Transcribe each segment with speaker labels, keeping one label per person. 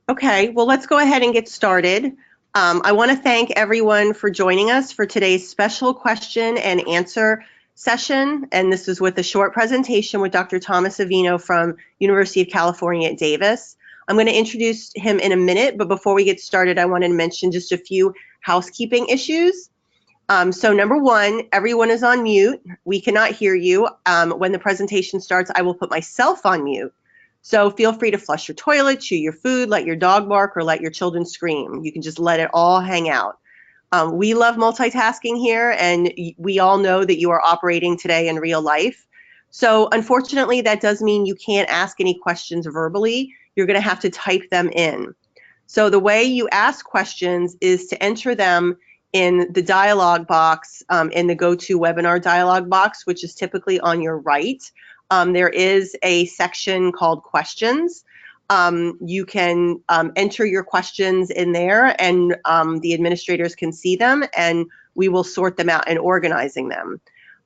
Speaker 1: Okay, well, let's go ahead and get started. I want to thank everyone for joining us for today's special question and answer session. And this is with a short presentation with Dr. Thomas Avino from University of California at Davis. I'm going to introduce him in a minute, but before we get started, I wanted to mention just a few housekeeping issues. So number one, everyone is on mute. We cannot hear you. When the presentation starts, I will put myself on mute. So feel free to flush your toilet, chew your food, let your dog bark, or let your children scream. You can just let it all hang out. We love multitasking here, and we all know that you are operating today in real life. So unfortunately, that does mean you can't ask any questions verbally. You're going to have to type them in. So the way you ask questions is to enter them in the dialog box, in the GoToWebinar dialog box, which is typically on your right. There is a section called questions. You can enter your questions in there, and the administrators can see them, and we will sort them out and organizing them.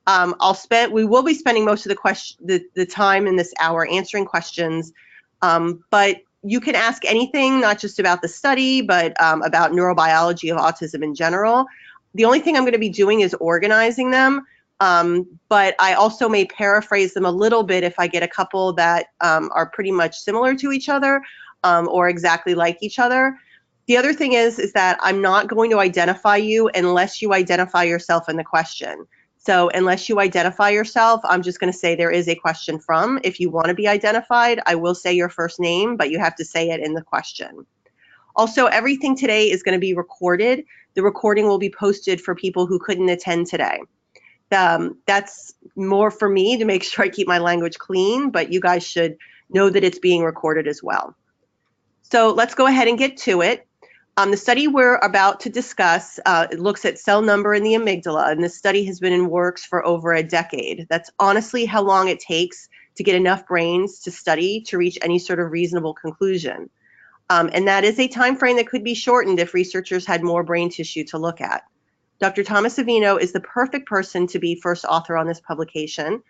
Speaker 1: We will be spending most of the time in this hour answering questions, but you can ask anything, not just about the study, but about neurobiology of autism in general. The only thing I'm going to be doing is organizing them. But I also may paraphrase them a little bit if I get a couple that are pretty much similar to each other or exactly like each other. The other thing is that I'm not going to identify you unless you identify yourself in the question. So unless you identify yourself, I'm just going to say there is a question from. If you want to be identified, I will say your first name, but you have to say it in the question. Also, everything today is going to be recorded. The recording will be posted for people who couldn't attend today. That's more for me to make sure I keep my language clean, but you guys should know that it's being recorded as well. So let's go ahead and get to it. The study we're about to discuss, it looks at cell number in the amygdala, and this study has been in works for over a decade. That's honestly how long it takes to get enough brains to study to reach any sort of reasonable conclusion. And that is a time frame that could be shortened if researchers had more brain tissue to look at. Dr. Thomas Avino is the perfect person to be first author on this publication.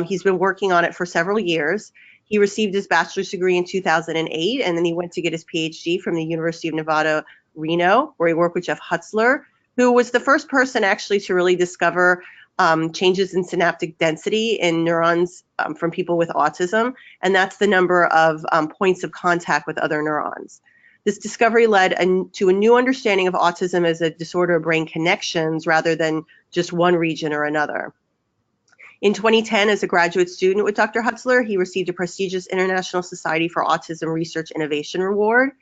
Speaker 1: He's been working on it for several years. He received his bachelor's degree in 2008, and then he went to get his PhD from the University of Nevada, Reno, where he worked with Jeff Hutzler, who was the first person actually to really discover changes in synaptic density in neurons from people with autism, and that's the number of points of contact with other neurons. This discovery led to a new understanding of autism as a disorder of brain connections rather than just one region or another. In 2010, as a graduate student with Dr. Hutzler, he received a prestigious International Society for Autism Research Innovation Award.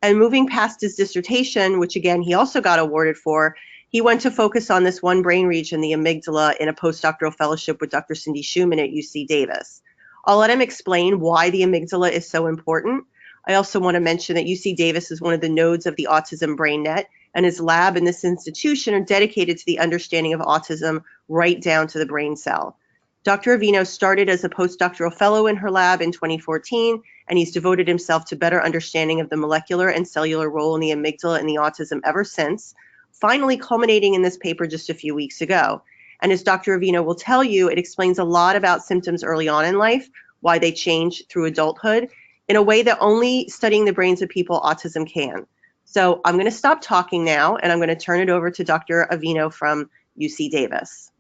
Speaker 1: And moving past his dissertation, which again he also got awarded for, he went to focus on this one brain region, the amygdala, in a postdoctoral fellowship with Dr. Cindy Schumann at UC Davis. I'll let him explain why the amygdala is so important. I also want to mention that UC Davis is one of the nodes of the Autism BrainNet, and his lab and this institution are dedicated to the understanding of autism right down to the brain cell. Dr. Avino started as a postdoctoral fellow in her lab in 2014, and he's devoted himself to better understanding of the molecular and cellular role in the amygdala and the autism ever since, finally culminating in this paper just a few weeks ago. And as Dr. Avino will tell you, it explains a lot about symptoms early on in life, why they change through adulthood, in a way that only studying the brains of people autism can. So I'm going to stop talking now, and I'm going to turn it over to Dr. Avino from UC Davis.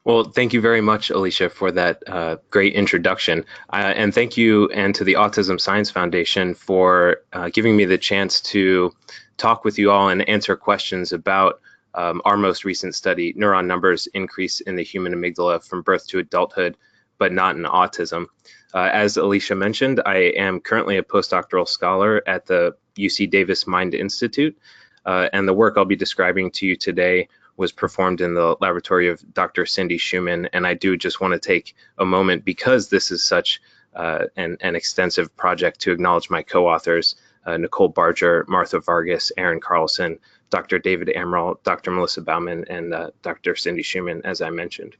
Speaker 2: Well, thank you very much, Alicia, for that great introduction. And thank you and to the Autism Science Foundation for giving me the chance to talk with you all and answer questions about our most recent study, neuron numbers increase in the human amygdala from birth to adulthood, but not in autism. As Alicia mentioned, I am currently a postdoctoral scholar at the UC Davis Mind Institute, and the work I'll be describing to you today was performed in the laboratory of Dr. Cindy Schumann, and I do just want to take a moment, because this is such an extensive project, to acknowledge my co-authors, Nicole Barger, Martha Vargas, Aaron Carlson, Dr. David Amaral, Dr. Melissa Bauman, and Dr. Cindy Schumann, as I mentioned.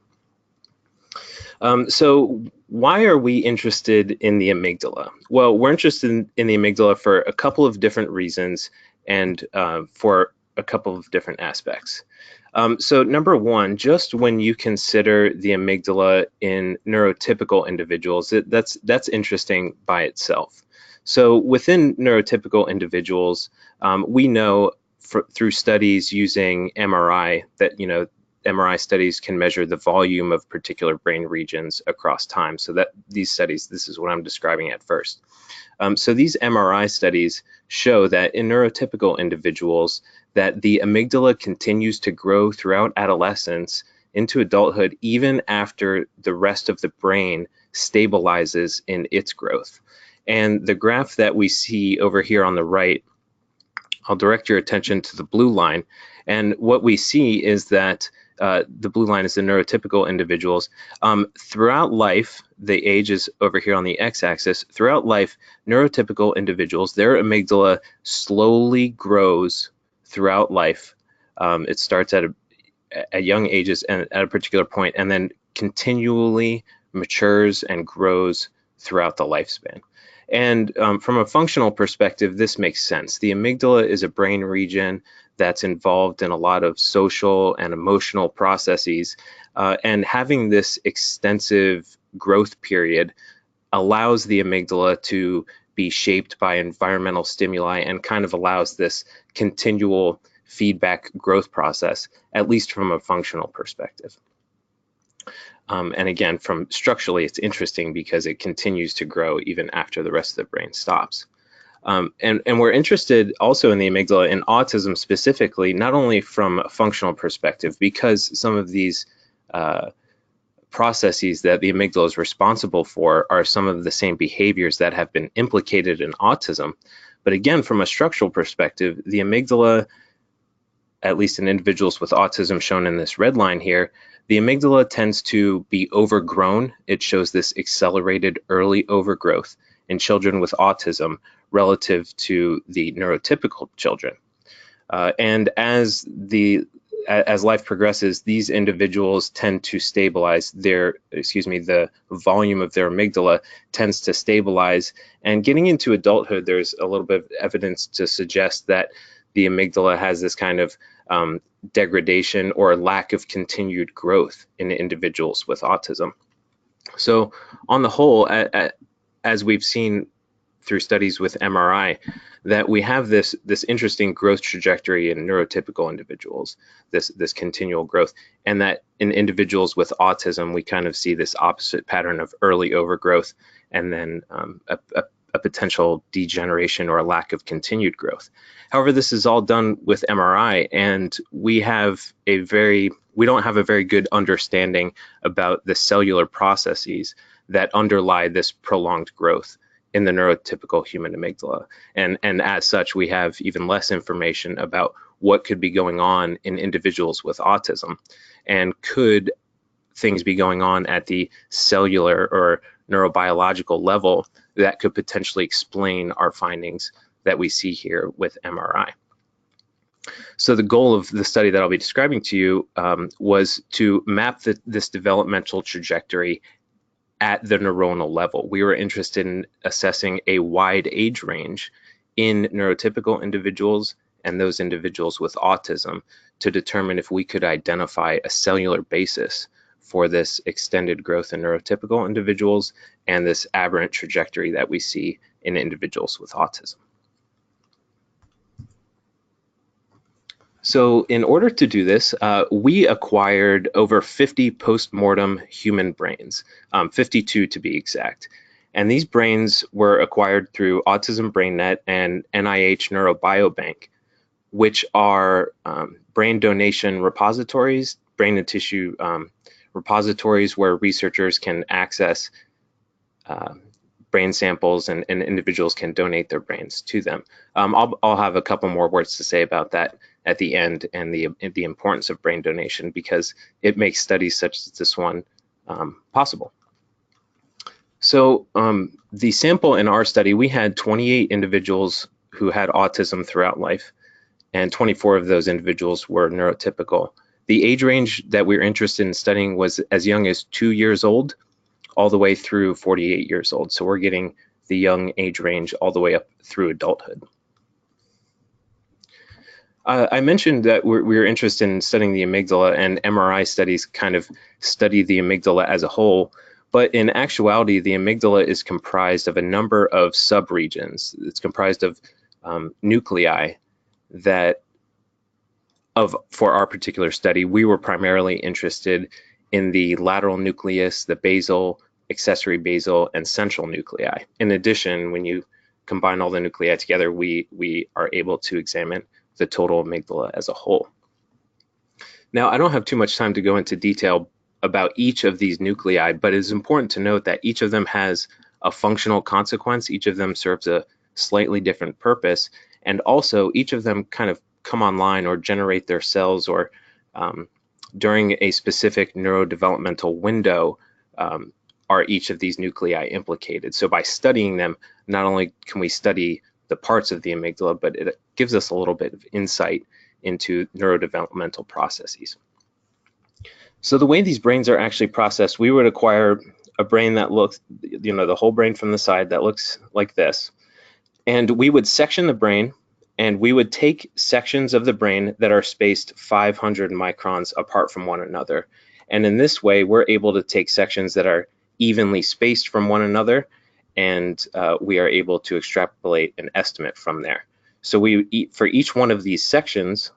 Speaker 2: So why are we interested in the amygdala? Well, we're interested in the amygdala for a couple of different reasons and for a couple of different aspects. So number one, just when you consider the amygdala in neurotypical individuals, that's interesting by itself. So within neurotypical individuals, we know through studies using MRI that, MRI studies can measure the volume of particular brain regions across time. So that these studies, this is what I'm describing at first. So these MRI studies show that in neurotypical individuals that the amygdala continues to grow throughout adolescence into adulthood, even after the rest of the brain stabilizes in its growth. And the graph that we see over here on the right, I'll direct your attention to the blue line. And what we see is that the blue line is the neurotypical individuals. Throughout life, the age is over here on the x-axis. Throughout life, neurotypical individuals, their amygdala slowly grows throughout life. It starts at young ages and at a particular point, and then continually matures and grows throughout the lifespan. And from a functional perspective, this makes sense. The amygdala is a brain region that's involved in a lot of social and emotional processes, and having this extensive growth period allows the amygdala to be shaped by environmental stimuli and kind of allows this continual feedback growth process, at least from a functional perspective. And again, from structurally, it's interesting because it continues to grow even after the rest of the brain stops. And we're interested also in the amygdala in autism specifically, not only from a functional perspective, because some of these processes that the amygdala is responsible for are some of the same behaviors that have been implicated in autism. But again, from a structural perspective, the amygdala, at least in individuals with autism shown in this red line here, the amygdala tends to be overgrown. It shows this accelerated early overgrowth in children with autism relative to the neurotypical children. And as life progresses, these individuals tend to stabilize the volume of their amygdala tends to stabilize. And getting into adulthood, there's a little bit of evidence to suggest that the amygdala has this kind of degradation or lack of continued growth in individuals with autism. So on the whole, as we've seen through studies with MRI, that we have this interesting growth trajectory in neurotypical individuals, this continual growth, and that in individuals with autism, we kind of see this opposite pattern of early overgrowth and then a potential degeneration or a lack of continued growth. However, this is all done with MRI, and we don't have a very good understanding about the cellular processes that underlie this prolonged growth in the neurotypical human amygdala. And as such, we have even less information about what could be going on in individuals with autism, and could things be going on at the cellular or neurobiological level that could potentially explain our findings that we see here with MRI. So the goal of the study that I'll be describing to you was to map this developmental trajectory at the neuronal level. We were interested in assessing a wide age range in neurotypical individuals and those individuals with autism to determine if we could identify a cellular basis for this extended growth in neurotypical individuals and this aberrant trajectory that we see in individuals with autism. So in order to do this, we acquired over 50 post-mortem human brains, 52 to be exact. And these brains were acquired through Autism BrainNet and NIH Neurobiobank, which are brain donation repositories, brain and tissue repositories where researchers can access brain samples and individuals can donate their brains to them. I'll have a couple more words to say about that at the end and the importance of brain donation, because it makes studies such as this one possible. So the sample in our study, we had 28 individuals who had autism throughout life, and 24 of those individuals were neurotypical. The age range that we were interested in studying was as young as 2 years old all the way through 48 years old. So we're getting the young age range all the way up through adulthood. I mentioned that we were interested in studying the amygdala, and MRI studies kind of study the amygdala as a whole, But in actuality, the amygdala is comprised of a number of subregions. It's comprised of nuclei that, for our particular study, we were primarily interested in the lateral nucleus, the basal, accessory basal, and central nuclei. In addition, when you combine all the nuclei together, we are able to examine the total amygdala as a whole. Now, I don't have too much time to go into detail about each of these nuclei, but it's important to note that each of them has a functional consequence. Each of them serves a slightly different purpose, and also each of them kind of come online or generate their cells or during a specific neurodevelopmental window are each of these nuclei implicated. So by studying them, not only can we study the parts of the amygdala, but it gives us a little bit of insight into neurodevelopmental processes. So the way these brains are actually processed, we would acquire a brain that looks, the whole brain from the side that looks like this. And we would section the brain, and we would take sections of the brain that are spaced 500 microns apart from one another. And in this way, we're able to take sections that are evenly spaced from one another, and we are able to extrapolate an estimate from there. So for each one of these sections,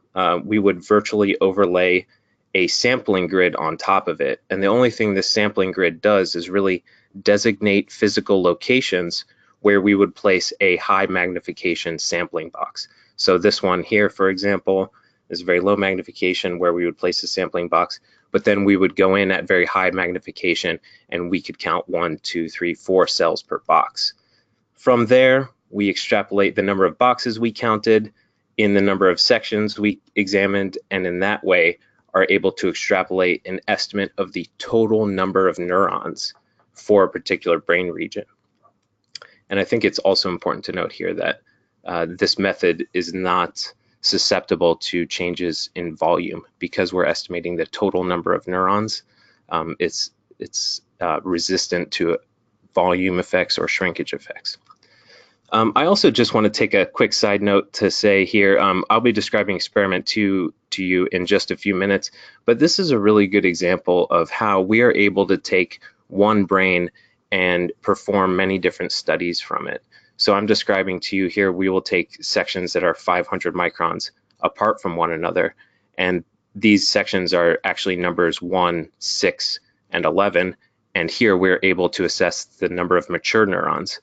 Speaker 2: we would virtually overlay a sampling grid on top of it. And the only thing this sampling grid does is really designate physical locations where we would place a high magnification sampling box. So this one here, for example, is very low magnification where we would place a sampling box, but then we would go in at very high magnification and we could count 1, 2, 3, 4 cells per box. From there, we extrapolate the number of boxes we counted in the number of sections we examined, and in that way are able to extrapolate an estimate of the total number of neurons for a particular brain region. And I think it's also important to note here that this method is not susceptible to changes in volume because we're estimating the total number of neurons. It's resistant to volume effects or shrinkage effects. I also just want to take a quick side note to say here, I'll be describing experiment 2 to you in just a few minutes, but this is a really good example of how we are able to take one brain and perform many different studies from it. So I'm describing to you here, we will take sections that are 500 microns apart from one another, and these sections are actually numbers 1, 6, and 11, and here we're able to assess the number of mature neurons.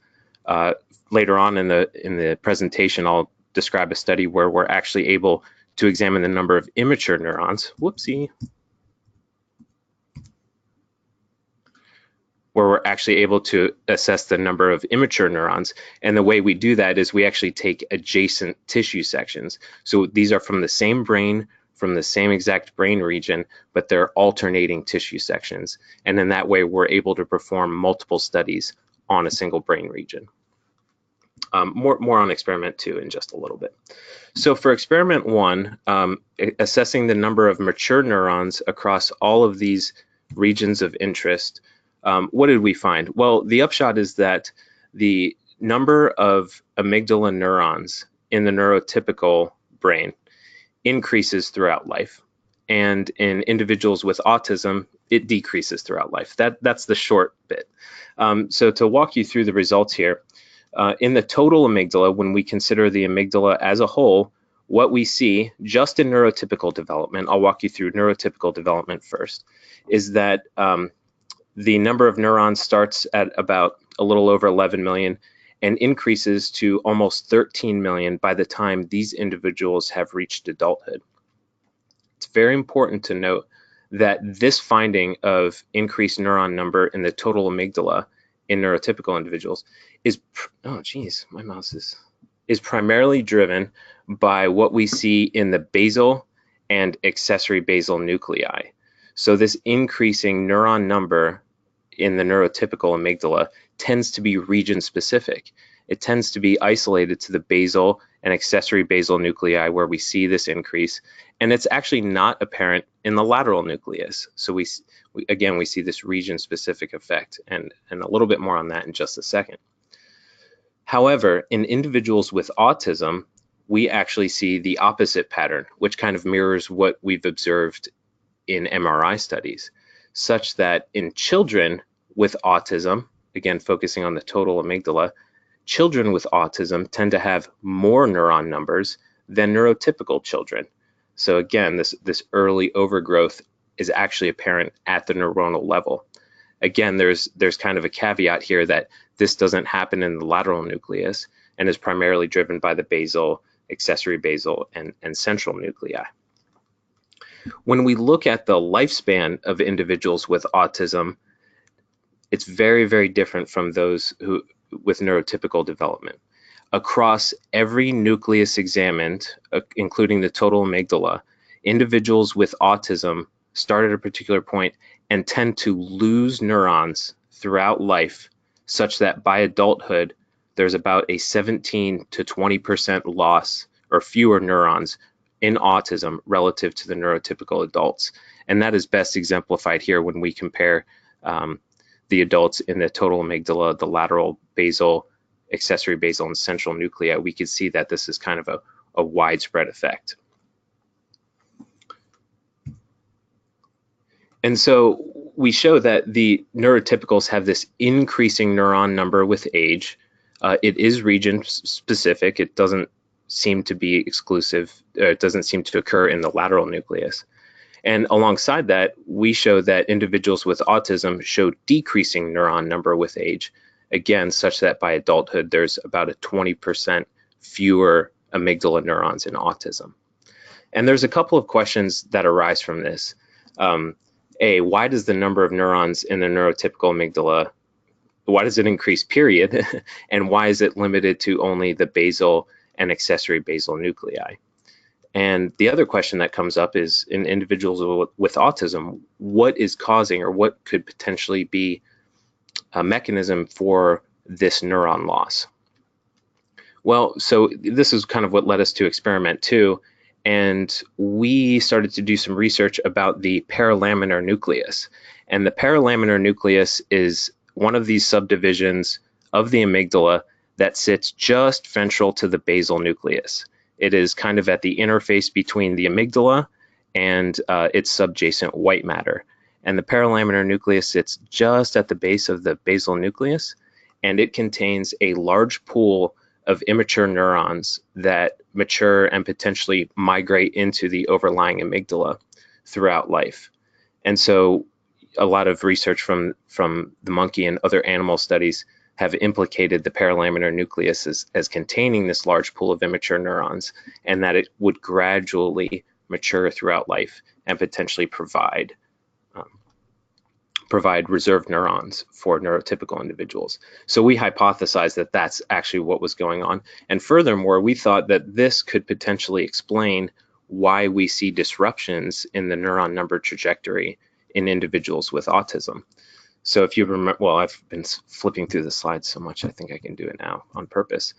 Speaker 2: Later on in the presentation, I'll describe a study where we're actually able to examine the number of immature neurons. Whoopsie. Where we're actually able to assess the number of immature neurons. And the way we do that is we actually take adjacent tissue sections. So these are from the same brain, from the same exact brain region, but they're alternating tissue sections. And in that way, we're able to perform multiple studies on a single brain region. More on experiment 2 in just a little bit. So for experiment 1, assessing the number of mature neurons across all of these regions of interest, what did we find? Well, the upshot is that the number of amygdala neurons in the neurotypical brain increases throughout life. And in individuals with autism, it decreases throughout life. That's the short bit. So to walk you through the results here, in the total amygdala, when we consider the amygdala as a whole, what we see just in neurotypical development, I'll walk you through neurotypical development first, is that the number of neurons starts at about a little over 11 million and increases to almost 13 million by the time these individuals have reached adulthood. It's very important to note that this finding of increased neuron number in the total amygdala in neurotypical individuals is, is primarily driven by what we see in the basal and accessory basal nuclei. So this increasing neuron number in the neurotypical amygdala tends to be region specific. It tends to be isolated to the basal and accessory basal nuclei where we see this increase, and it's actually not apparent in the lateral nucleus. So we see this region specific effect, and a little bit more on that in just a second. However, in individuals with autism, we actually see the opposite pattern, which kind of mirrors what we've observed in MRI studies, such that in children, with autism, again, focusing on the total amygdala, children with autism tend to have more neuron numbers than neurotypical children. So again, this early overgrowth is actually apparent at the neuronal level. Again, there's kind of a caveat here that this doesn't happen in the lateral nucleus and is primarily driven by the basal, accessory basal, and central nuclei. When we look at the lifespan of individuals with autism, it's very, very different from those who with neurotypical development. Across every nucleus examined, including the total amygdala, individuals with autism start at a particular point and tend to lose neurons throughout life, such that by adulthood, there's about a 17 to 20% loss or fewer neurons in autism relative to the neurotypical adults. And that is best exemplified here when we compare the adults in the total amygdala, the lateral basal, accessory basal, and central nuclei. We can see that this is kind of a widespread effect. And so we show that the neurotypicals have this increasing neuron number with age. It is region specific. It doesn't seem to be exclusive. It doesn't seem to occur in the lateral nucleus. And alongside that, we show that individuals with autism show decreasing neuron number with age, again, such that by adulthood, there's about a 20% fewer amygdala neurons in autism. And there's a couple of questions that arise from this. Why does the number of neurons in the neurotypical amygdala, why does it increase, period? And why is it limited to only the basal and accessory basal nuclei? And the other question that comes up is, in individuals with autism, what is causing, or what could potentially be a mechanism for this neuron loss? Well, so this is kind of what led us to experiment 2. And we started to do some research about the paralaminar nucleus. And the paralaminar nucleus is one of these subdivisions of the amygdala that sits just ventral to the basal nucleus. It is kind of at the interface between the amygdala and its subjacent white matter. And the paralaminar nucleus sits just at the base of the basal nucleus, and it contains a large pool of immature neurons that mature and potentially migrate into the overlying amygdala throughout life. And so a lot of research from the monkey and other animal studies have implicated the paralaminar nucleus as containing this large pool of immature neurons, and that it would gradually mature throughout life and potentially provide reserved neurons for neurotypical individuals. So we hypothesized that that's actually what was going on. And furthermore, we thought that this could potentially explain why we see disruptions in the neuron number trajectory in individuals with autism. So if you remember, well, I've been flipping through the slides so much, I think I can do it now on purpose.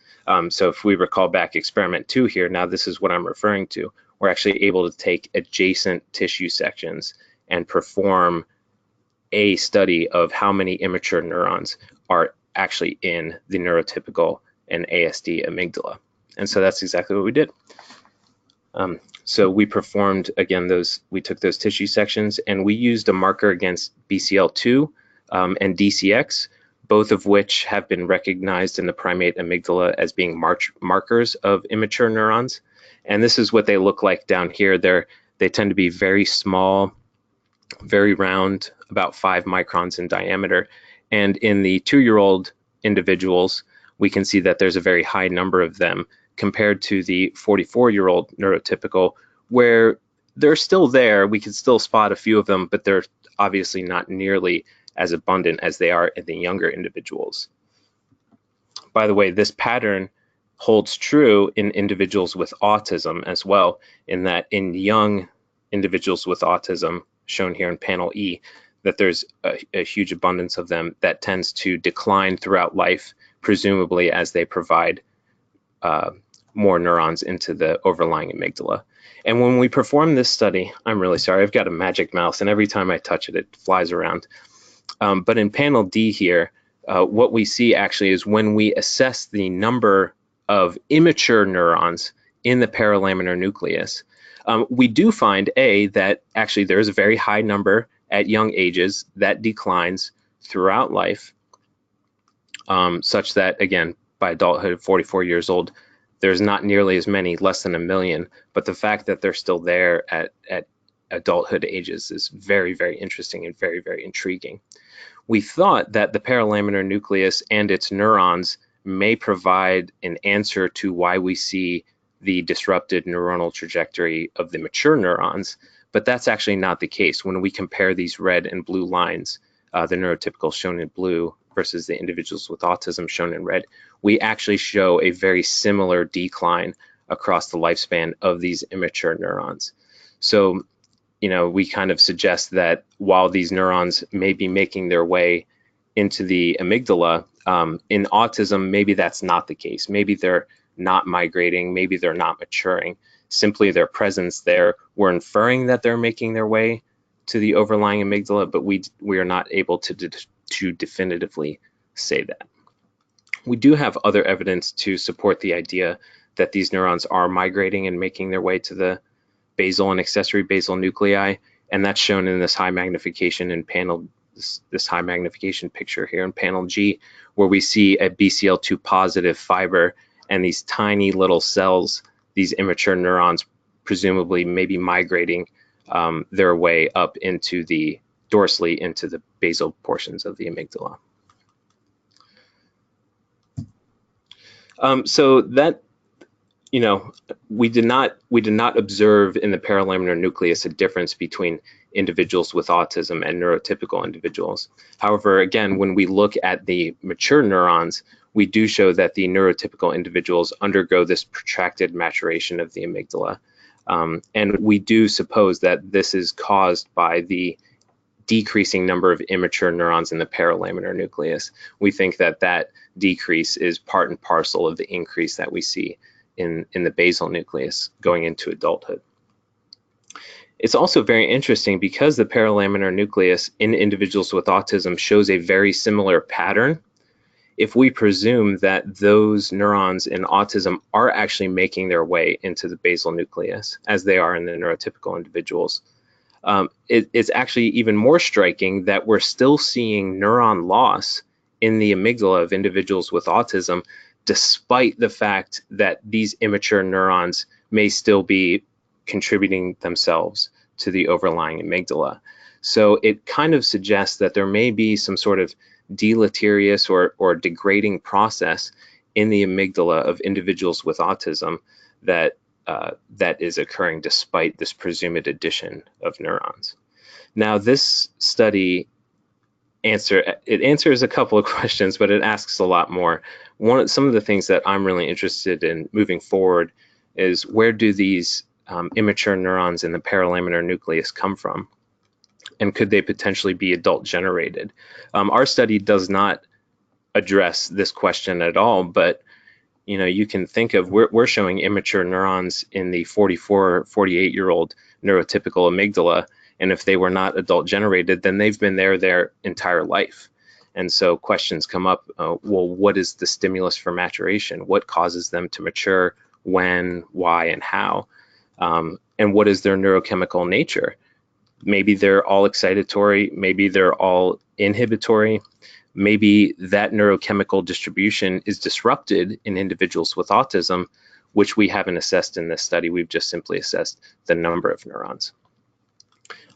Speaker 2: So if we recall back experiment 2 here, now this is what I'm referring to. We're actually able to take adjacent tissue sections and perform a study of how many immature neurons are actually in the neurotypical and ASD amygdala. And so that's exactly what we did. So we performed, again, we took those tissue sections and we used a marker against BCL2 and DCX, both of which have been recognized in the primate amygdala as being markers of immature neurons. And this is what they look like down here. They tend to be very small, very round, about 5 microns in diameter. And in the 2-year-old individuals, we can see that there's a very high number of them compared to the 44-year-old neurotypical, where they're still there. We can still spot a few of them, but they're obviously not nearly as abundant as they are in the younger individuals. By the way, this pattern holds true in individuals with autism as well, in that in young individuals with autism, shown here in panel E, that there's a huge abundance of them that tends to decline throughout life, presumably as they provide more neurons into the overlying amygdala. And when we perform this study, I'm really sorry, I've got a magic mouse, and every time I touch it, it flies around. But in panel D here, what we see actually is when we assess the number of immature neurons in the paralaminar nucleus, we do find that actually there is a very high number at young ages that declines throughout life, such that, again, by adulthood, 44 years old, there's not nearly as many, less than 1 million, but the fact that they're still there at adulthood ages is very, very interesting and very, very intriguing. We thought that the paralaminar nucleus and its neurons may provide an answer to why we see the disrupted neuronal trajectory of the mature neurons, but that's actually not the case. When we compare these red and blue lines, the neurotypical shown in blue versus the individuals with autism shown in red, we actually show a very similar decline across the lifespan of these immature neurons. So, we kind of suggest that while these neurons may be making their way into the amygdala, in autism, maybe that's not the case. Maybe they're not migrating, maybe they're not maturing. Simply their presence there, we're inferring that they're making their way to the overlying amygdala, but we are not able to definitively say that. We do have other evidence to support the idea that these neurons are migrating and making their way to the basal and accessory basal nuclei, and that's shown in this high magnification in panel, this high magnification picture here in panel G, where we see a BCL2 positive fiber and these tiny little cells, these immature neurons, presumably maybe migrating their way up into the dorsally into the basal portions of the amygdala. So that, we did not observe in the paralaminar nucleus a difference between individuals with autism and neurotypical individuals. However, again, when we look at the mature neurons, we do show that the neurotypical individuals undergo this protracted maturation of the amygdala. And we do suppose that this is caused by the decreasing number of immature neurons in the paralaminar nucleus. We think that that decrease is part and parcel of the increase that we see in the basal nucleus going into adulthood. It's also very interesting because the paralaminar nucleus in individuals with autism shows a very similar pattern. If we presume that those neurons in autism are actually making their way into the basal nucleus as they are in the neurotypical individuals, it's actually even more striking that we're still seeing neuron loss in the amygdala of individuals with autism, despite the fact that these immature neurons may still be contributing themselves to the overlying amygdala. So it kind of suggests that there may be some sort of deleterious or degrading process in the amygdala of individuals with autism that is occurring despite this presumed addition of neurons. Now, this study answers a couple of questions, but it asks a lot more. Some of the things that I'm really interested in moving forward is, where do these immature neurons in the paralaminar nucleus come from? And could they potentially be adult generated? Our study does not address this question at all, but you can think of, we're showing immature neurons in the 44, 48-year-old neurotypical amygdala, and if they were not adult generated, then they've been there their entire life. And so questions come up, well, what is the stimulus for maturation? What causes them to mature? When, why, and how? And what is their neurochemical nature? Maybe they're all excitatory, maybe they're all inhibitory, maybe that neurochemical distribution is disrupted in individuals with autism, which we haven't assessed in this study. We've just simply assessed the number of neurons.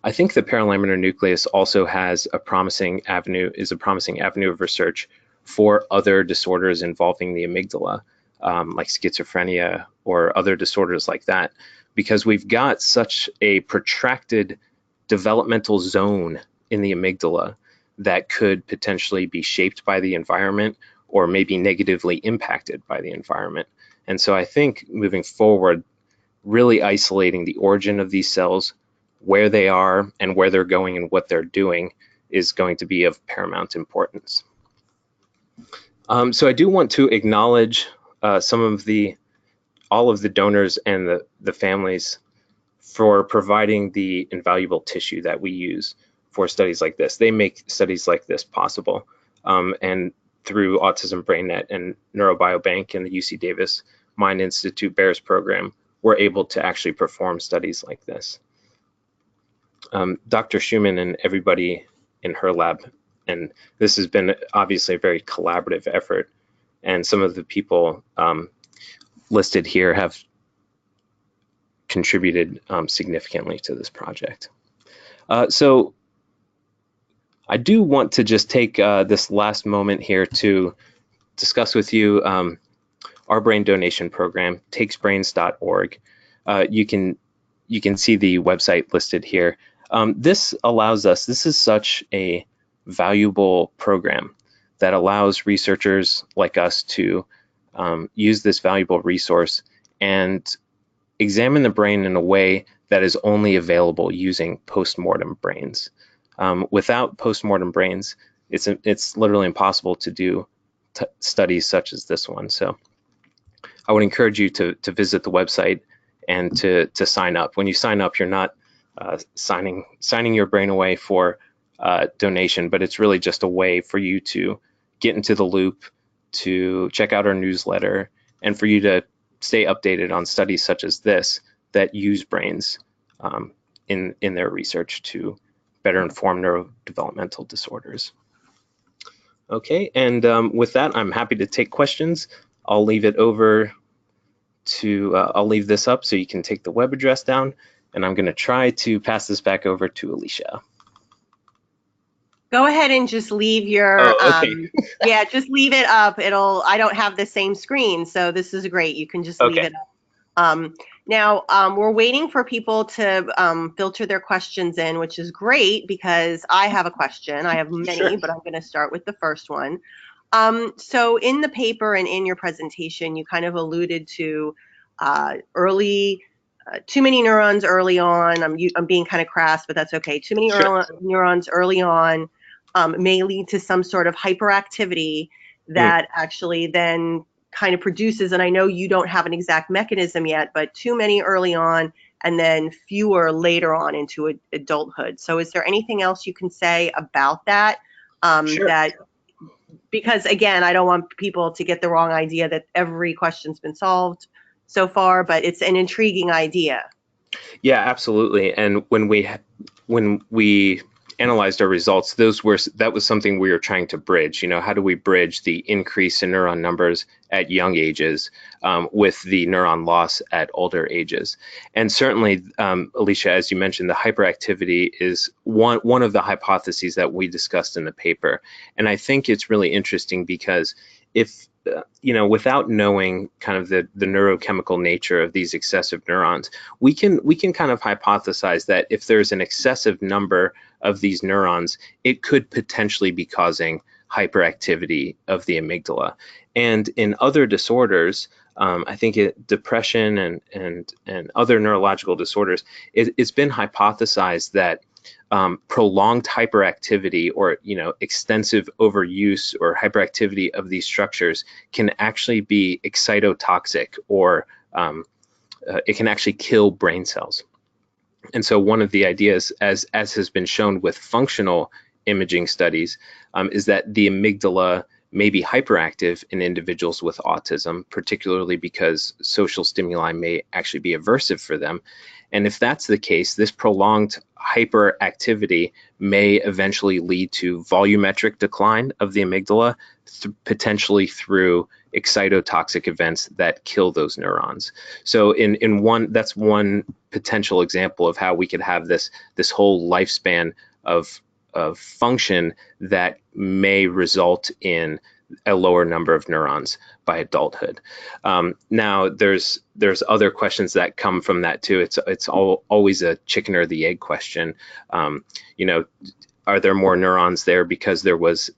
Speaker 2: I think the paralaminar nucleus also has a promising avenue of research for other disorders involving the amygdala, like schizophrenia or other disorders like that, because we've got such a protracted developmental zone in the amygdala that could potentially be shaped by the environment or maybe negatively impacted by the environment. And so I think moving forward, really isolating the origin of these cells, where they are and where they're going and what they're doing, is going to be of paramount importance. So I do want to acknowledge all of the donors and the families for providing the invaluable tissue that we use for studies like this. They make studies like this possible. And through Autism BrainNet and Neurobiobank and the UC Davis Mind Institute Bears program, we're able to actually perform studies like this. Dr. Schumann and everybody in her lab and this has been obviously a very collaborative effort. And some of the people listed here have contributed significantly to this project. So I do want to just take this last moment here to discuss with you our brain donation program, takesbrains.org. You can see the website listed here. This allows us, this is such a valuable program that allows researchers like us to use this valuable resource and examine the brain in a way that is only available using postmortem brains. Without postmortem brains, it's literally impossible to do studies such as this one. So I would encourage you to visit the website and to sign up. When you sign up, you're not signing your brain away for donation, but it's really just a way for you to get into the loop, to check out our newsletter, and for you to stay updated on studies such as this that use brains in their research to better inform neurodevelopmental disorders. Okay, and with that, I'm happy to take questions. I'll leave it over to, I'll leave this up so you can take the web address down, and I'm gonna try to pass this back over to Alicia.
Speaker 1: Go ahead and just leave your,
Speaker 2: okay.
Speaker 1: Yeah, just leave it up. I don't have the same screen, so this is great. You can just leave it up. Now, we're waiting for people to filter their questions in, which is great because I have a question. I have many,
Speaker 2: Sure.
Speaker 1: but I'm going to start with the first one. So in the paper and in your presentation, you kind of alluded to too many neurons early on. I'm being kind of crass, but that's okay. Too many neurons early on may lead to some sort of hyperactivity that actually then kind of produces, and I know you don't have an exact mechanism yet, but too many early on and then fewer later on into adulthood. So is there anything else you can say about that? That, because again, I don't want people to get the wrong idea that every question's been solved so far, but it's an intriguing idea.
Speaker 2: Yeah, absolutely. And when we analyzed our results, that was something we were trying to bridge. You know, how do we bridge the increase in neuron numbers at young ages with the neuron loss at older ages? And certainly, Alicia, as you mentioned, the hyperactivity is one of the hypotheses that we discussed in the paper. And I think it's really interesting because if without knowing kind of the neurochemical nature of these excessive neurons, we can kind of hypothesize that if there's an excessive number of these neurons, it could potentially be causing hyperactivity of the amygdala. And in other disorders, I think depression and other neurological disorders, it's been hypothesized that prolonged hyperactivity or extensive overuse or hyperactivity of these structures can actually be excitotoxic, or it can actually kill brain cells. And so one of the ideas, as has been shown with functional imaging studies, is that the amygdala may be hyperactive in individuals with autism, particularly because social stimuli may actually be aversive for them. And if that's the case, this prolonged hyperactivity may eventually lead to volumetric decline of the amygdala, potentially through excitotoxic events that kill those neurons. So that's one potential example of how we could have this whole lifespan of function that may result in a lower number of neurons by adulthood. Now, there's other questions that come from that too. It's always a chicken or the egg question. Are there more neurons there because there was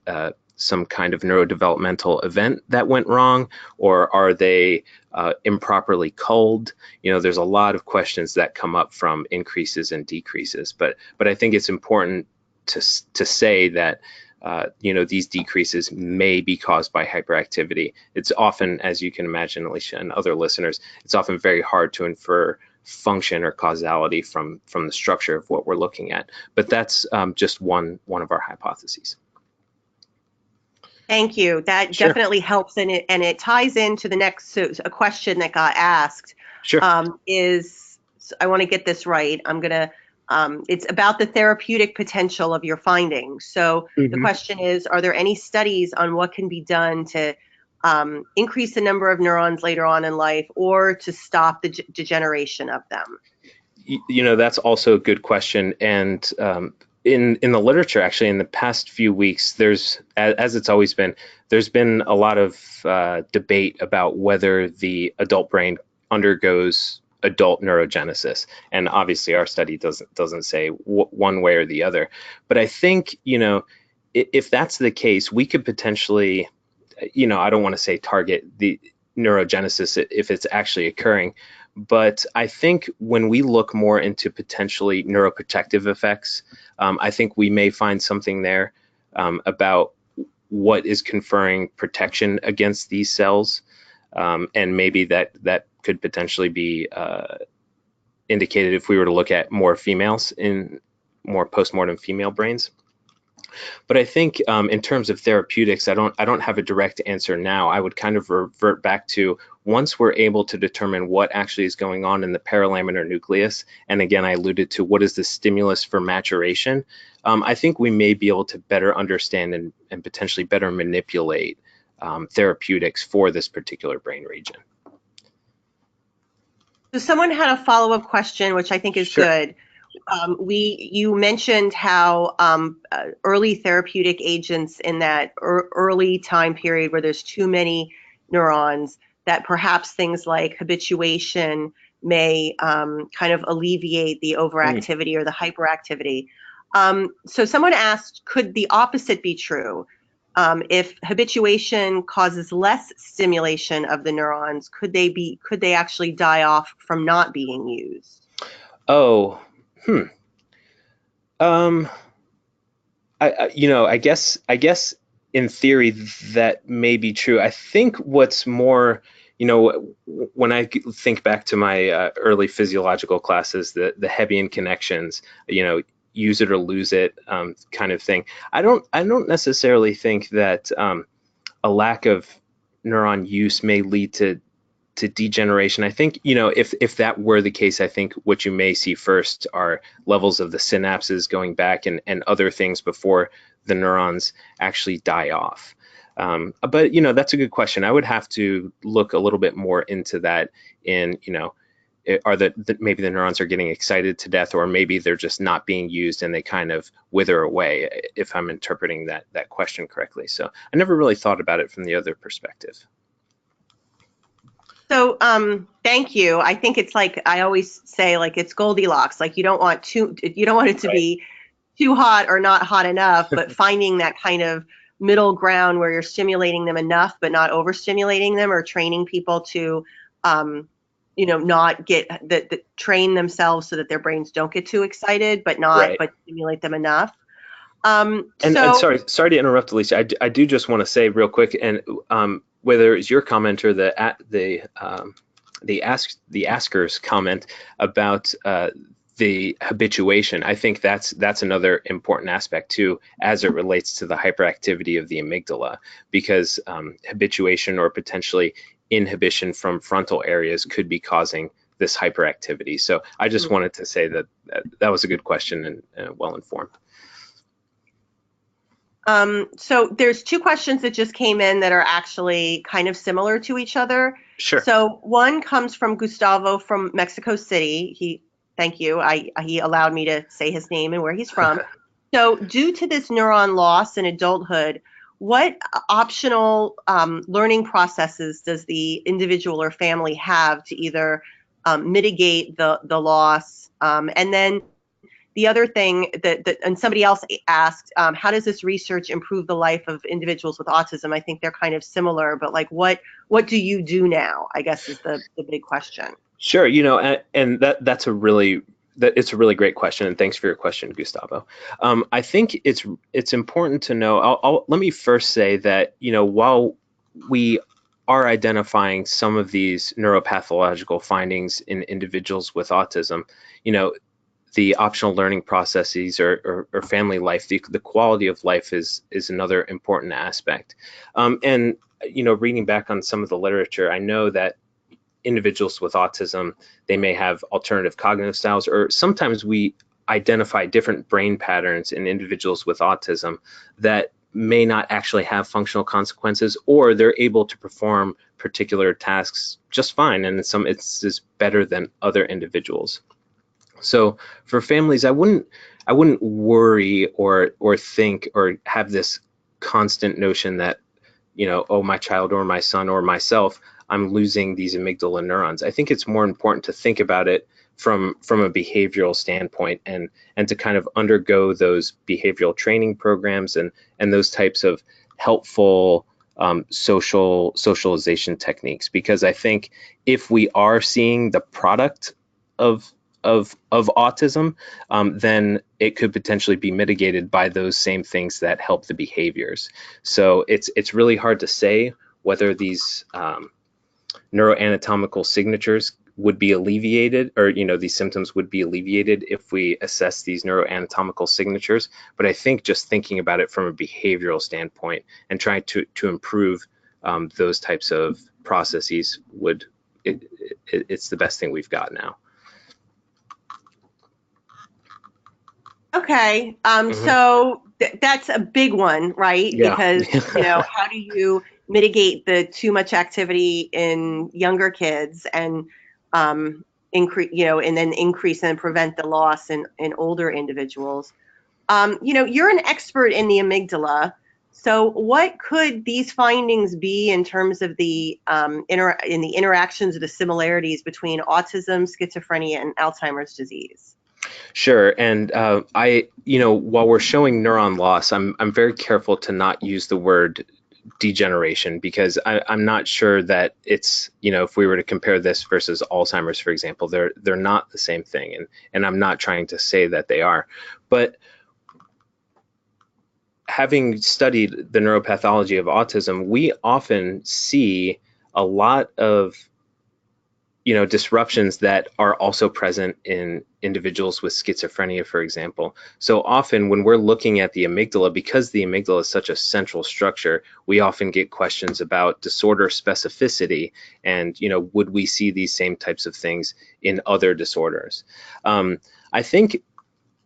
Speaker 2: some kind of neurodevelopmental event that went wrong, or are they improperly culled? There's a lot of questions that come up from increases and decreases, but I think it's important to say that these decreases may be caused by hyperactivity. It's often, as you can imagine, Alicia and other listeners, it's often very hard to infer function or causality from the structure of what we're looking at. But that's just one of our hypotheses.
Speaker 1: Thank you. That definitely helps, and it ties into the next a question that got asked.
Speaker 2: Sure.
Speaker 1: I want to get this right. I'm gonna it's about the therapeutic potential of your findings. So the question is, are there any studies on what can be done to increase the number of neurons later on in life, or to stop the degeneration of them?
Speaker 2: That's also a good question. And in the literature, actually, in the past few weeks, there's, as it's always been, there's been a lot of debate about whether the adult brain undergoes adult neurogenesis. And obviously, our study doesn't say one way or the other. But I think, if that's the case, we could potentially, I don't want to say target the neurogenesis if it's actually occurring. But I think when we look more into potentially neuroprotective effects, I think we may find something there about what is conferring protection against these cells. And maybe that could potentially be indicated if we were to look at more females in more postmortem female brains. But I think in terms of therapeutics, I don't have a direct answer now. I would kind of revert back to, once we're able to determine what actually is going on in the paralaminar nucleus, and again, I alluded to what is the stimulus for maturation, I think we may be able to better understand and potentially better manipulate therapeutics for this particular brain region.
Speaker 1: So someone had a follow-up question, which I think is good. You mentioned how early therapeutic agents in that early time period where there's too many neurons, that perhaps things like habituation may kind of alleviate the overactivity or the hyperactivity. So someone asked, could the opposite be true? If habituation causes less stimulation of the neurons, could they actually die off from not being used?
Speaker 2: Oh, I guess in theory that may be true. I think what's more, when I think back to my early physiological classes, the Hebbian connections, use it or lose it kind of thing. I don't necessarily think that a lack of neuron use may lead to degeneration. I think, if that were the case, I think what you may see first are levels of the synapses going back and other things before the neurons actually die off. But, that's a good question. I would have to look a little bit more into that in, maybe the neurons are getting excited to death, or maybe they're just not being used and they kind of wither away, if I'm interpreting that question correctly. So I never really thought about it from the other perspective.
Speaker 1: So thank you. I think it's like I always say, like, it's Goldilocks. Like, you don't want it to be too hot or not hot enough, but finding that kind of middle ground where you're stimulating them enough but not overstimulating them, or training people to not get train themselves so that their brains don't get too excited, but stimulate them enough.
Speaker 2: And sorry to interrupt, Alicia. I do just want to say real quick, and whether it's your comment or the asker's comment about the habituation, I think that's another important aspect too, as it relates to the hyperactivity of the amygdala, because habituation or potentially inhibition from frontal areas could be causing this hyperactivity. So I just wanted to say that was a good question and well informed.
Speaker 1: So there's two questions that just came in that are actually kind of similar to each other.
Speaker 2: Sure.
Speaker 1: So one comes from Gustavo from Mexico City. Thank you. He allowed me to say his name and where he's from. So due to this neuron loss in adulthood, what optional learning processes does the individual or family have to either mitigate the loss? And then the other thing and somebody else asked, how does this research improve the life of individuals with autism? I think they're kind of similar, but like, what do you do now, I guess, is the big question.
Speaker 2: Sure. And it's a really great question, and thanks for your question, Gustavo. I think it's important to know. Let me first say that while we are identifying some of these neuropathological findings in individuals with autism, the optional learning processes or family life, the quality of life is another important aspect. And reading back on some of the literature, I know that individuals with autism, they may have alternative cognitive styles, or sometimes we identify different brain patterns in individuals with autism that may not actually have functional consequences, or they're able to perform particular tasks just fine, and in some instances better than other individuals. So for families, I wouldn't worry or think or have this constant notion that, oh, my child or my son or myself, I'm losing these amygdala neurons. I think it's more important to think about it from a behavioral standpoint, and to kind of undergo those behavioral training programs and those types of helpful socialization techniques, because I think if we are seeing the product of autism, then it could potentially be mitigated by those same things that help the behaviors. So it's really hard to say whether these neuroanatomical signatures would be alleviated, or these symptoms would be alleviated if we assess these neuroanatomical signatures. But I think just thinking about it from a behavioral standpoint and trying to improve those types of processes it's the best thing we've got now.
Speaker 1: Okay, so that's a big one, right?
Speaker 2: Yeah.
Speaker 1: Because how do you mitigate the too much activity in younger kids and increase, and then increase and prevent the loss in older individuals? You're an expert in the amygdala, so what could these findings be in terms of the interactions or the similarities between autism, schizophrenia, and Alzheimer's disease?
Speaker 2: Sure, and while we're showing neuron loss, I'm very careful to not use the word degeneration, because I'm not sure that it's, if we were to compare this versus Alzheimer's, for example, they're not the same thing, and I'm not trying to say that they are. But having studied the neuropathology of autism, we often see a lot of disruptions that are also present in individuals with schizophrenia, for example. So often when we're looking at the amygdala, because the amygdala is such a central structure, we often get questions about disorder specificity and, would we see these same types of things in other disorders? I think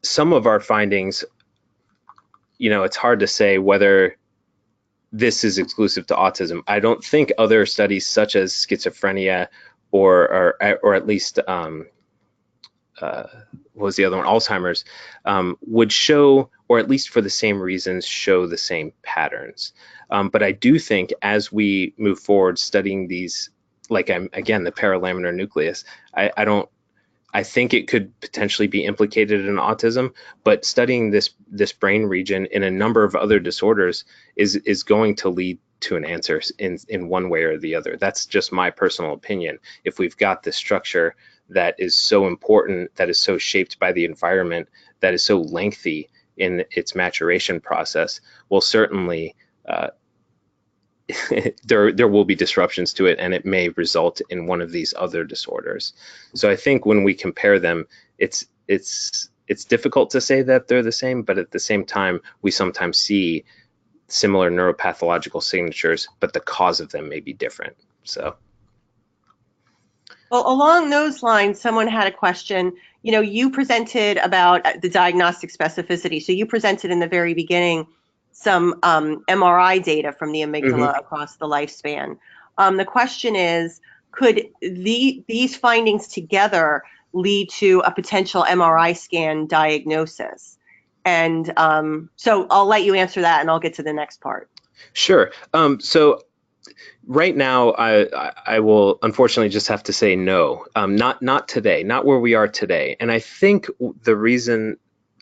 Speaker 2: some of our findings, it's hard to say whether this is exclusive to autism. I don't think other studies such as schizophrenia or at least what was the other one, Alzheimer's, would show, or at least for the same reasons, show the same patterns. But I do think as we move forward studying these, like again, the paralaminar nucleus, I think it could potentially be implicated in autism, but studying this brain region in a number of other disorders is going to lead to an answer in one way or the other. That's just my personal opinion. If we've got this structure that is so important, that is so shaped by the environment, that is so lengthy in its maturation process, well, certainly there will be disruptions to it, and it may result in one of these other disorders. So I think when we compare them, it's difficult to say that they're the same, but at the same time, we sometimes see similar neuropathological signatures, but the cause of them may be different. So,
Speaker 1: well, along those lines, someone had a question. You presented about the diagnostic specificity. So you presented in the very beginning some MRI data from the amygdala across the lifespan. The question is, could these findings together lead to a potential MRI scan diagnosis? And so I'll let you answer that, and I'll get to the next part.
Speaker 2: Sure. So right now, I will unfortunately just have to say no. Not today. Not where we are today. And I think the reason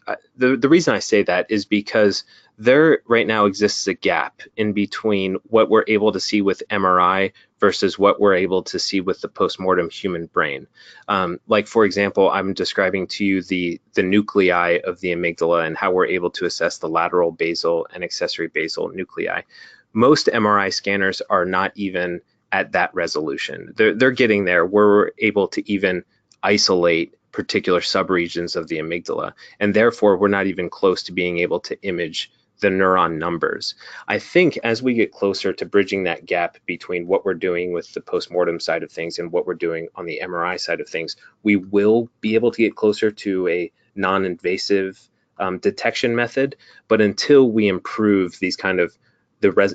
Speaker 2: I say that is because there right now exists a gap in between what we're able to see with MRI versus what we're able to see with the postmortem human brain. Like, for example, I'm describing to you the nuclei of the amygdala and how we're able to assess the lateral basal and accessory basal nuclei. Most MRI scanners are not even at that resolution. They're getting there where we're able to even isolate particular subregions of the amygdala, and therefore we're not even close to being able to image the neuron numbers. I think as we get closer to bridging that gap between what we're doing with the postmortem side of things and what we're doing on the MRI side of things, we will be able to get closer to a non-invasive detection method. But until we improve these kind of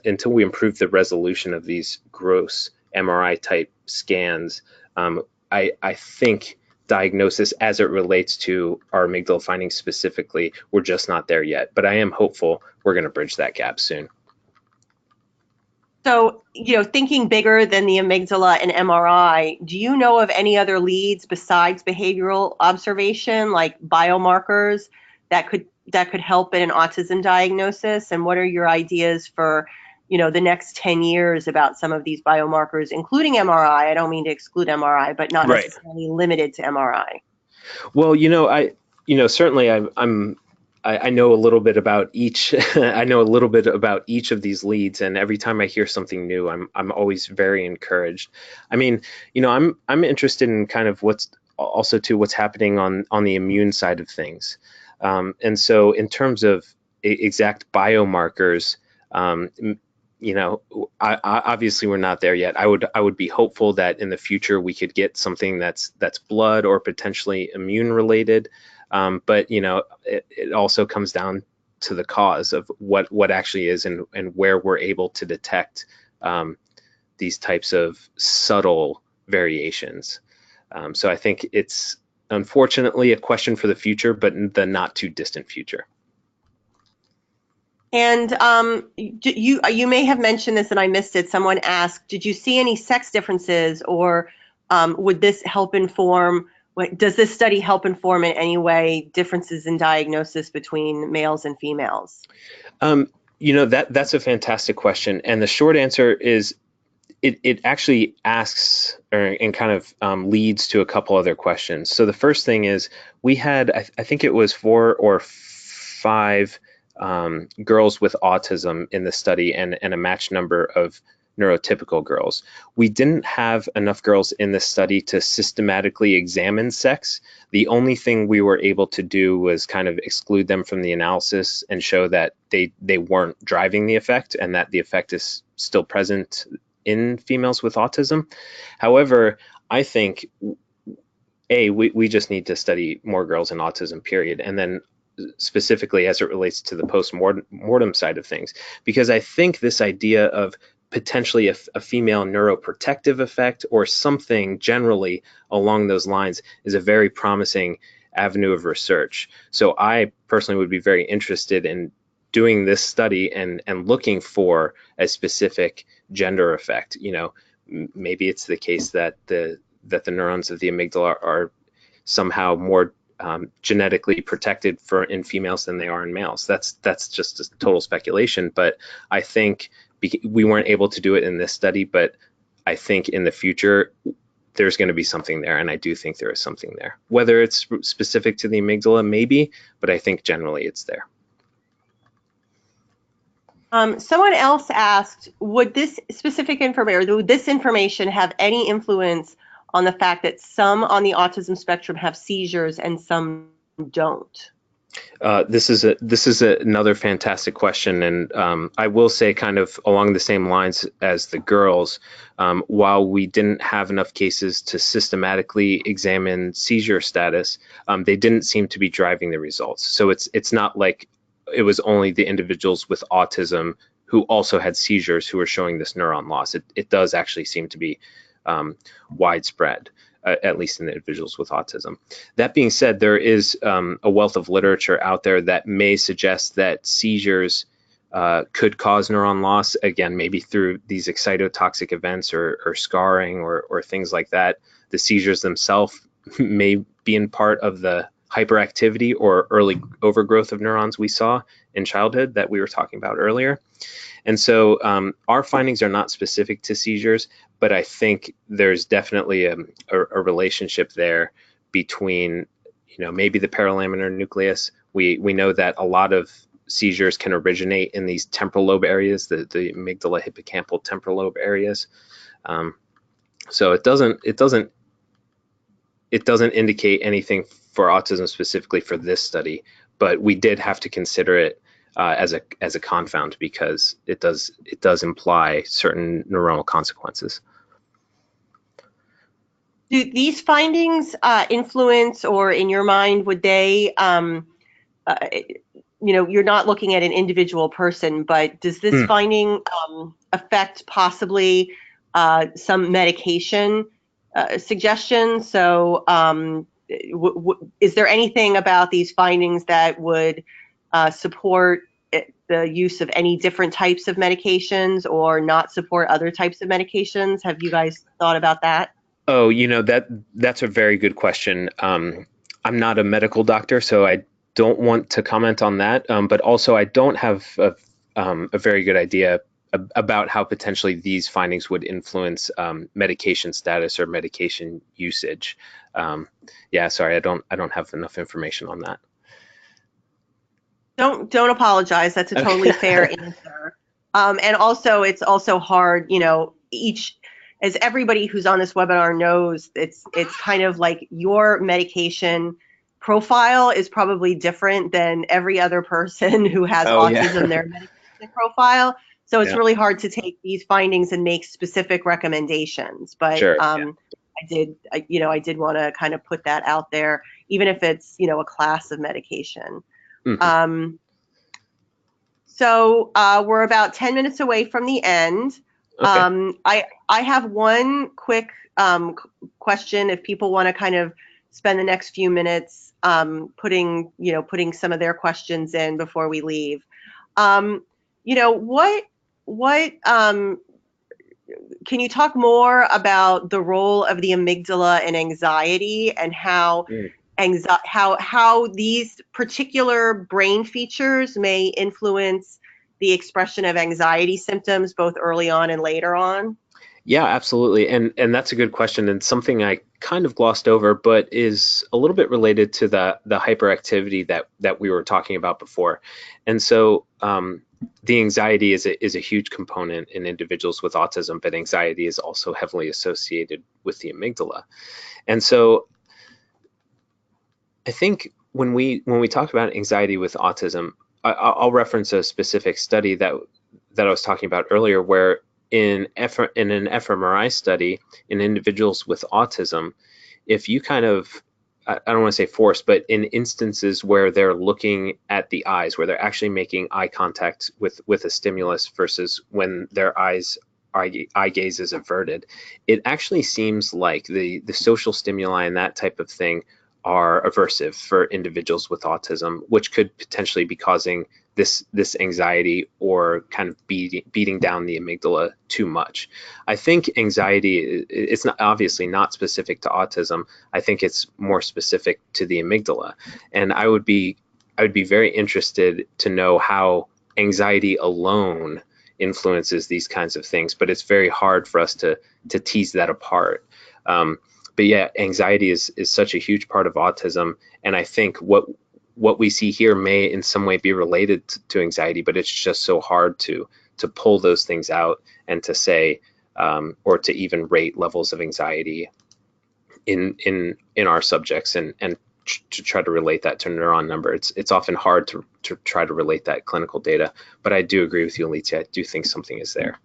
Speaker 2: until we improve the resolution of these gross MRI type scans, I think diagnosis as it relates to our amygdala findings specifically, we're just not there yet. But I am hopeful we're going to bridge that gap soon.
Speaker 1: So, thinking bigger than the amygdala and MRI, do you know of any other leads besides behavioral observation, like biomarkers that could help in an autism diagnosis? And what are your ideas for, the next 10 years about some of these biomarkers, including MRI? I don't mean to exclude MRI, but not
Speaker 2: Right.
Speaker 1: necessarily limited to MRI.
Speaker 2: Well, certainly I know a little bit about each. I know a little bit about each of these leads, and every time I hear something new, I'm always very encouraged. I mean, I'm interested in kind of what's happening on the immune side of things, and so in terms of exact biomarkers, obviously we're not there yet. I would be hopeful that in the future we could get something that's blood or potentially immune related. But it also comes down to the cause of what actually is and where we're able to detect these types of subtle variations. So I think it's unfortunately a question for the future, but in the not too distant future.
Speaker 1: And you may have mentioned this and I missed it. Someone asked, did you see any sex differences, or would this help inform? Does this study help inform in any way differences in diagnosis between males and females?
Speaker 2: That's a fantastic question, and the short answer is it actually asks and kind of leads to a couple other questions. So the first thing is we had I think it was 4 or 5 girls with autism in the study and a matched number of neurotypical girls. We didn't have enough girls in this study to systematically examine sex. The only thing we were able to do was kind of exclude them from the analysis and show that they weren't driving the effect and that the effect is still present in females with autism. However, I think we just need to study more girls in autism, period. And then specifically as it relates to the post-mortem side of things, because I think this idea of potentially a female neuroprotective effect or something generally along those lines is a very promising avenue of research. So I personally would be very interested in doing this study and looking for a specific gender effect. Maybe it's the case that the neurons of the amygdala are somehow more genetically protected in females than they are in males. That's just a total speculation, but I think we weren't able to do it in this study, but I think in the future there's going to be something there, and I do think there is something there. Whether it's specific to the amygdala, maybe, but I think generally it's there.
Speaker 1: Someone else asked, would this specific information, or would this information have any influence on the fact that some on the autism spectrum have seizures and some don't?
Speaker 2: This is another fantastic question, and I will say, kind of along the same lines as the girls, while we didn't have enough cases to systematically examine seizure status, they didn't seem to be driving the results. So it's not like it was only the individuals with autism who also had seizures who were showing this neuron loss. It does actually seem to be widespread, at least in the individuals with autism. That being said, there is a wealth of literature out there that may suggest that seizures could cause neuron loss, again, maybe through these excitotoxic events or scarring or things like that. The seizures themselves may be in part of the hyperactivity or early overgrowth of neurons we saw in childhood that we were talking about earlier. And so our findings are not specific to seizures, but I think there's definitely a relationship there between, maybe the paralaminar nucleus. We know that a lot of seizures can originate in these temporal lobe areas, the amygdala hippocampal temporal lobe areas. So it doesn't indicate anything for autism specifically for this study, but we did have to consider it as a confound because it does imply certain neuronal consequences.
Speaker 1: Do these findings influence, or in your mind, would they, you're not looking at an individual person, but does this finding affect possibly some medication suggestions? So is there anything about these findings that would support the use of any different types of medications or not support other types of medications? Have you guys thought about that?
Speaker 2: Oh, that's a very good question. I'm not a medical doctor, so I don't want to comment on that. But also, I don't have a very good idea about how potentially these findings would influence medication status or medication usage. Yeah, sorry, I don't have enough information on that.
Speaker 1: Don't apologize. That's a totally fair answer. And also, it's also hard, as everybody who's on this webinar knows, it's kind of like your medication profile is probably different than every other person who has
Speaker 2: Oh, yeah.
Speaker 1: autism, their medication profile. So it's
Speaker 2: Yeah.
Speaker 1: really hard to take these findings and make specific recommendations. But
Speaker 2: Sure.
Speaker 1: I did want to kind of put that out there, even if it's, a class of medication.
Speaker 2: Mhm.
Speaker 1: So we're about 10 minutes away from the end.
Speaker 2: Okay.
Speaker 1: I have one quick question. If people want to kind of spend the next few minutes putting some of their questions in before we leave. What can you talk more about the role of the amygdala in anxiety and how how these particular brain features may influence the expression of anxiety symptoms both early on and later on?
Speaker 2: Yeah, absolutely. And that's a good question and something I kind of glossed over, but is a little bit related to the hyperactivity that we were talking about before. And so the anxiety is a huge component in individuals with autism, but anxiety is also heavily associated with the amygdala. And so I think when we talk about anxiety with autism, I'll reference a specific study that I was talking about earlier, where in an fMRI study in individuals with autism, if you kind of, I don't want to say force, but in instances where they're looking at the eyes, where they're actually making eye contact with a stimulus versus when their eye gaze is averted, it actually seems like the social stimuli and that type of thing are aversive for individuals with autism, which could potentially be causing this anxiety or kind of beating down the amygdala too much. I think anxiety, it's not obviously not specific to autism. I think it's more specific to the amygdala, and I would be very interested to know how anxiety alone influences these kinds of things, but it's very hard for us to tease that apart. But yeah, anxiety is such a huge part of autism, and I think what we see here may in some way be related to anxiety, but it's just so hard to pull those things out and to say or to even rate levels of anxiety in our subjects and to try to relate that to a neuron number. It's often hard to try to relate that clinical data, but I do agree with you, Alicia. I do think something is there.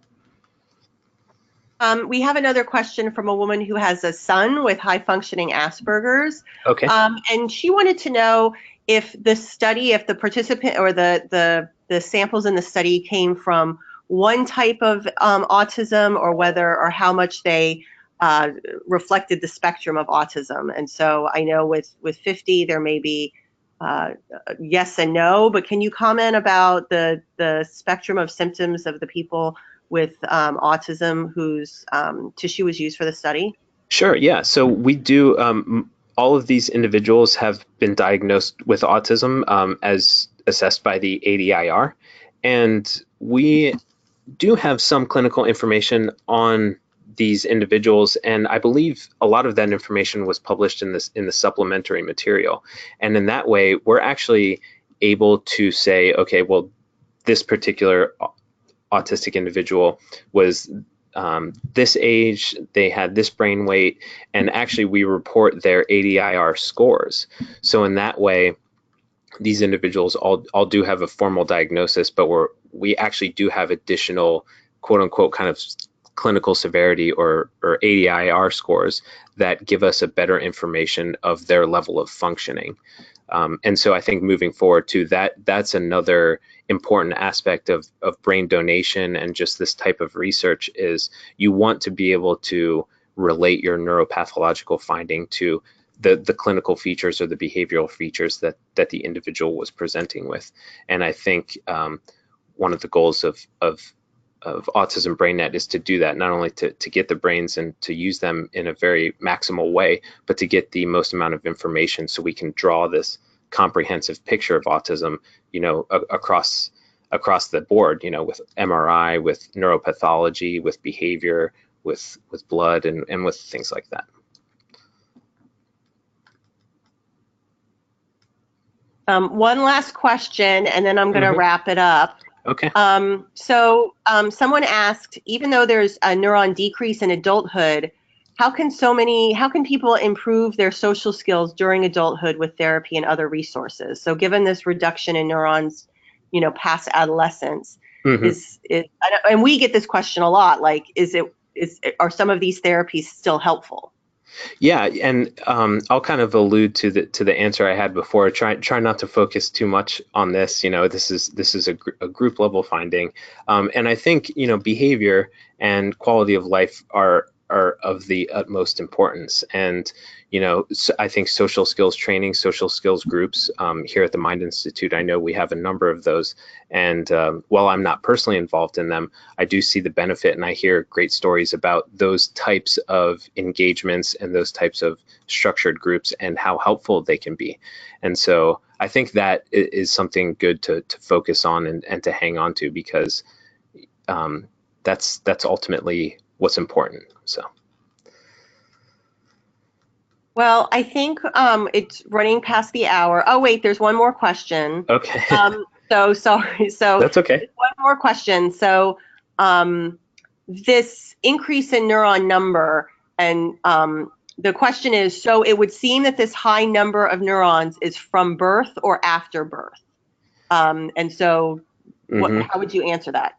Speaker 1: We have another question from a woman who has a son with high-functioning Asperger's.
Speaker 2: Okay.
Speaker 1: And she wanted to know if the participant or the samples in the study came from one type of autism, or how much they reflected the spectrum of autism. And so I know with 50 there may be yes and no, but can you comment about the spectrum of symptoms of the people with autism whose tissue was used for the study?
Speaker 2: Sure, yeah. So we do, all of these individuals have been diagnosed with autism as assessed by the ADIR. And we do have some clinical information on these individuals. And I believe a lot of that information was published in the supplementary material. And in that way, we're actually able to say, okay, well, this particular autistic individual was this age, they had this brain weight, and actually we report their ADIR scores. So in that way, these individuals all do have a formal diagnosis, but we actually do have additional quote unquote kind of clinical severity or ADIR scores that give us a better information of their level of functioning. And so I think moving forward too, that's another important aspect of brain donation and just this type of research is you want to be able to relate your neuropathological finding to the clinical features or the behavioral features that the individual was presenting with. And I think one of the goals of Autism BrainNet is to do that, not only to get the brains and to use them in a very maximal way, but to get the most amount of information so we can draw this comprehensive picture of autism, across the board, with MRI, with neuropathology, with behavior, with blood, and with things like that.
Speaker 1: One last question, and then I'm going to wrap it up.
Speaker 2: Okay.
Speaker 1: Someone asked, even though there's a neuron decrease in adulthood, how can people improve their social skills during adulthood with therapy and other resources? So given this reduction in neurons, past adolescence, and we get this question a lot, like, are some of these therapies still helpful?
Speaker 2: Yeah, and I'll kind of allude to the answer I had before. Try not to focus too much on this. This is a group level finding, and I think behavior and quality of life are of the utmost importance. And I think social skills training, social skills groups here at the Mind Institute, I know we have a number of those. And while I'm not personally involved in them, I do see the benefit, and I hear great stories about those types of engagements and those types of structured groups and how helpful they can be. And so I think that is something good to focus on and to hang on to, because that's ultimately what's important. So.
Speaker 1: Well, I think it's running past the hour. Oh, wait, there's one more question.
Speaker 2: Okay.
Speaker 1: So sorry. So
Speaker 2: that's okay.
Speaker 1: One more question. So this increase in neuron number, and the question is, so it would seem that this high number of neurons is from birth or after birth. And so how would you answer that?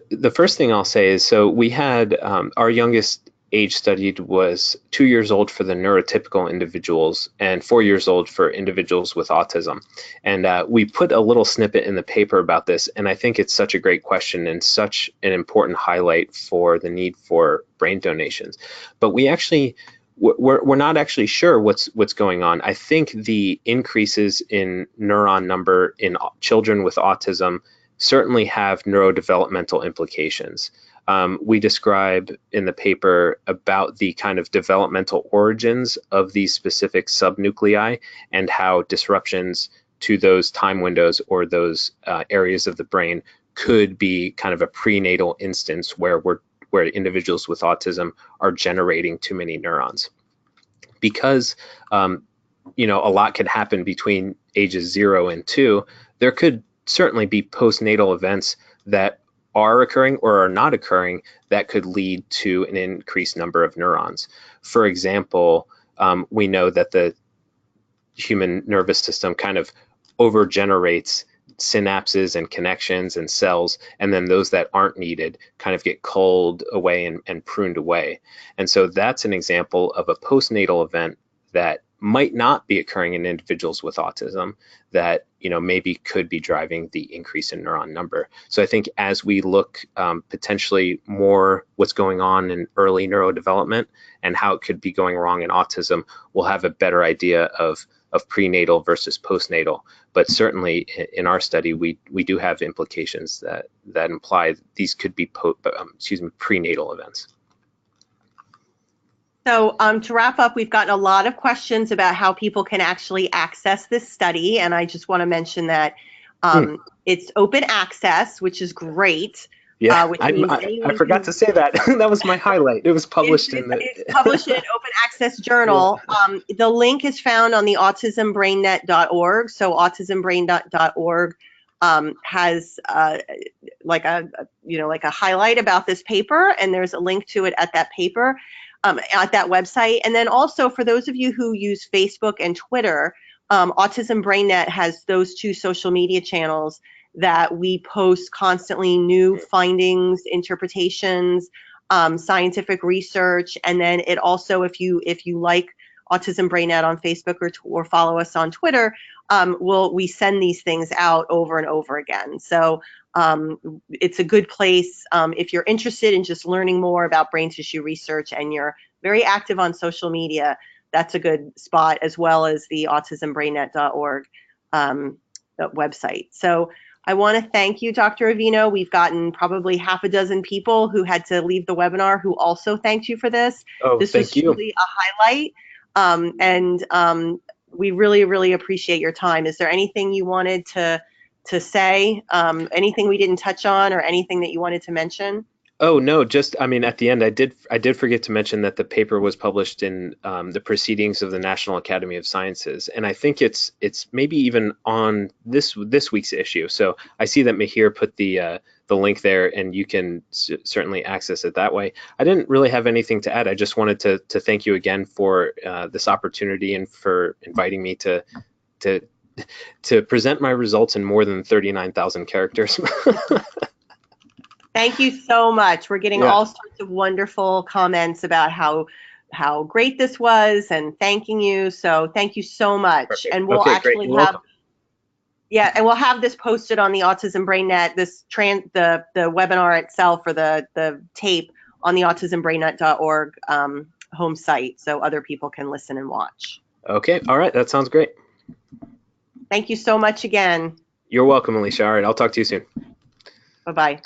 Speaker 2: The first thing I'll say is, so we had our youngest age studied was 2 years old for the neurotypical individuals and 4 years old for individuals with autism. And we put a little snippet in the paper about this, and I think it's such a great question and such an important highlight for the need for brain donations. But we're not actually sure what's going on. I think the increases in neuron number in children with autism certainly have neurodevelopmental implications. We describe in the paper about the kind of developmental origins of these specific subnuclei and how disruptions to those time windows or those areas of the brain could be kind of a prenatal instance where individuals with autism are generating too many neurons. Because a lot could happen between ages 0 and 2, there could certainly be postnatal events that are occurring or are not occurring that could lead to an increased number of neurons. For example, we know that the human nervous system kind of overgenerates synapses and connections and cells, and then those that aren't needed kind of get culled away and pruned away. And so that's an example of a postnatal event that might not be occurring in individuals with autism that maybe could be driving the increase in neuron number. So I think as we look potentially more what's going on in early neurodevelopment and how it could be going wrong in autism, we'll have a better idea of prenatal versus postnatal. But certainly in our study, we do have implications that imply these could be prenatal events.
Speaker 1: So to wrap up, we've gotten a lot of questions about how people can actually access this study, and I just want to mention that it's open access, which is great.
Speaker 2: Yeah, I forgot to say that. That was my highlight. It was published
Speaker 1: it's published in an open access journal. Yeah. The link is found on the autismbrainet.org. So autismbrainet.org has like a highlight about this paper, and there's a link to it at that paper. At that website. And then also for those of you who use Facebook and Twitter, Autism BrainNet has those two social media channels that we post constantly new findings, interpretations, scientific research, and then it also, if you like Autism BrainNet on Facebook or follow us on Twitter, we send these things out over and over again. So it's a good place if you're interested in just learning more about brain tissue research and you're very active on social media. That's a good spot, as well as the autismbrainnet.org website. So I want to thank you, Dr. Avino. We've gotten probably half a dozen people who had to leave the webinar who also thanked you for this.
Speaker 2: Oh,
Speaker 1: This was
Speaker 2: thank you.
Speaker 1: truly a highlight, and we really, really appreciate your time. Is there anything you wanted to say, anything we didn't touch on, or anything that you wanted to mention?
Speaker 2: Oh no, just I mean at the end I did forget to mention that the paper was published in the Proceedings of the National Academy of Sciences, and I think it's maybe even on this week's issue. So I see that Mahir put the link there, and you can certainly access it that way. I didn't really have anything to add. I just wanted to thank you again for this opportunity and for inviting me to present my results in more than 39,000 characters.
Speaker 1: Thank you so much. We're getting
Speaker 2: Yeah.
Speaker 1: all sorts of wonderful comments about how great this was and thanking you. So thank you so much.
Speaker 2: Perfect.
Speaker 1: And we'll
Speaker 2: Okay,
Speaker 1: actually
Speaker 2: great.
Speaker 1: have and we'll have this posted on the Autism BrainNet, the webinar itself, or the tape, on the autismbrainnet.org home site, so other people can listen and watch.
Speaker 2: Okay, all right, that sounds great.
Speaker 1: Thank you so much again.
Speaker 2: You're welcome, Alicia. All right, I'll talk to you soon.
Speaker 1: Bye-bye.